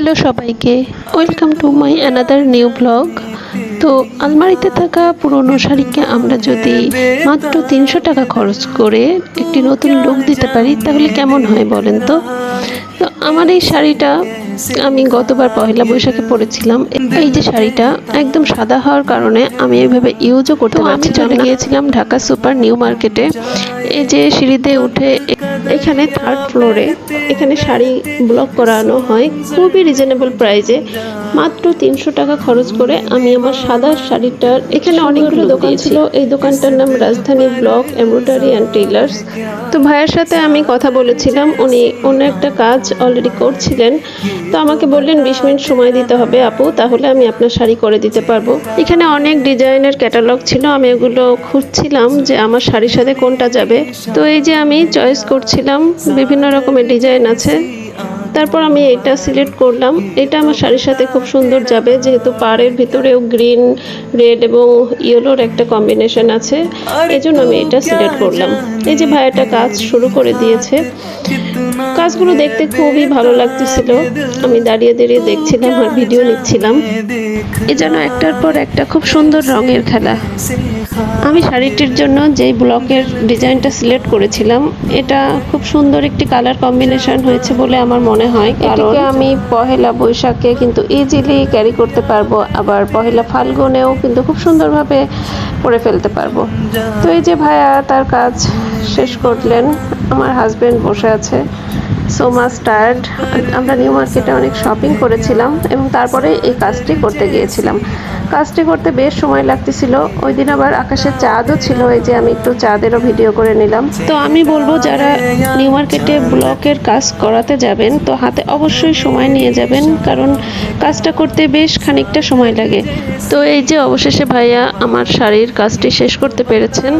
Hello সবাইকে, welcome to my another new blog. তো আলমারিতে থাকা পুরনো শাড়িকে আমরা যদি মাত্র 300 টাকা খরচ করে একটি নতুন লুক দিতে পারি তাহলে কেমন হয় বলেন তো। তো আমার এই শাড়িটা আমি গতবার পহেলা বৈশাখে পরেছিলাম। এই যে শাড়িটা একদম সাদা হওয়ার কারণে আমি এইভাবে ইউজও করতে পারছি। আমি চলে গিয়েছিলাম ঢাকা সুপার নিউ মার্কেটে। এই যে সিঁড়িতে উঠে এখানে থার্ড ফ্লোরে এখানে শাড়ি ব্লক করানো হয় খুবই রিজনেবল প্রাইসে। মাত্র 300 টাকা খরচ করে আমি আমার সাদা শাড়িটার, এখানে অনেকগুলো দোকান ছিল। এই দোকানটার নাম রাজধানী ব্লক এমব্রয়ডারি অ্যান্ড টেইলার্স। তো ভাইয়ের সাথে আমি কথা বলেছিলাম, উনি অন্য একটা কাজ অলরেডি করছিলেন। তো আমাকে বললেন 20 মিনিট সময় দিতে হবে আপু, তাহলে আমি আপনার শাড়ি করে দিতে পারবো। এখানে অনেক ডিজাইনের ক্যাটালগ ছিল, আমি এগুলো খুঁজছিলাম যে আমার শাড়ির সাথে কোনটা যাবে। তো এই যে আমি চয়েস করছিলাম, বিভিন্ন রকমের ডিজাইন আছে। তারপর আমি এটা সিলেক্ট করলাম, এটা আমার শাড়ির সাথে খুব সুন্দর যাবে, যেহেতু পাড়ের ভিতরেও গ্রিন, রেড এবং ইয়েলোর একটা কম্বিনেশন আছে, এই জন্য আমি এটা সিলেক্ট করলাম। এই যে ভাইয়াটা কাজ শুরু করে দিয়েছে। কাজগুলো দেখতে খুবই ভালো লাগতেছিল, আমি দাঁড়িয়ে দাঁড়িয়ে দেখছিলাম আর ভিডিও নিচ্ছিলাম। এ যেন একটার পর একটা খুব সুন্দর রঙের খেলা। আমি শাড়িটির জন্য যেই ব্লকের ডিজাইনটা সিলেক্ট করেছিলাম, এটা খুব সুন্দর একটি কালার কম্বিনেশন হয়েছে বলে আমার মনে হয়, কারণ আমি পহেলা বৈশাখে কিন্তু ইজিলি ক্যারি করতে পারবো, আবার পহেলা ফাল্গুনেও কিন্তু খুব সুন্দরভাবে পরে ফেলতে পারবো। তো এই যে ভাইয়া তার কাজ শেষ করলেন, আমার হাজবেন্ড বসে আছে। So much tired. আমরা নিউ মার্কেটে অনেক শপিং করেছিলাম এবং তারপরে এই কাজটি করতে গিয়েছিলাম। কাজটি করতে বেশ সময় লাগতেছিল। ওই দিন আবার আকাশের চাঁদও ছিল, এই যে আমি একটু চাঁদেরও ভিডিও করে নিলাম। তো আমি বলবো যারা নিউ মার্কেটে ব্লকের কাজ করাতে যাবেন তো হাতে অবশ্যই সময় নিয়ে যাবেন, কারণ কাজটা করতে বেশ খানিকটা সময় লাগে। তো এই যে অবশেষে ভাইয়া আমার শাড়ির কাজটি শেষ করতে পেরেছেন।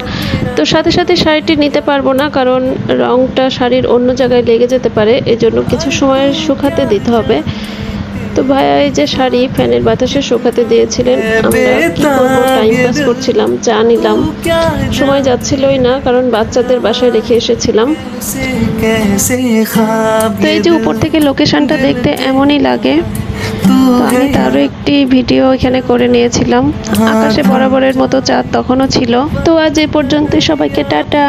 তো সাথে সাথে শাড়িটি নিতে পারবো না, কারণ রংটা শাড়ির অন্য জায়গায় লেগে যেতে পারে, এজন্য কিছু সময় শুকাতে দিতে হবে। তো ভাইয়া এই যে শাড়ি ফ্যানের বাতাসে শুকাতে দিয়েছিলেন, আমরা কি করবো টাইম পাস করছিলাম, চা নিলাম। সময় যাচ্ছিলই না, কারণ বাচ্চাদের বাসায় রেখে এসেছিলাম। তো এই যে উপর থেকে লোকেশনটা দেখতে এমনই লাগে। তো আমি তারও একটি ভিডিও এখানে করে নিয়েছিলাম। আকাশে বরাবরের মতো চাঁদ তখনও ছিল। তো আজ এ পর্যন্ত, সবাইকে টাটা।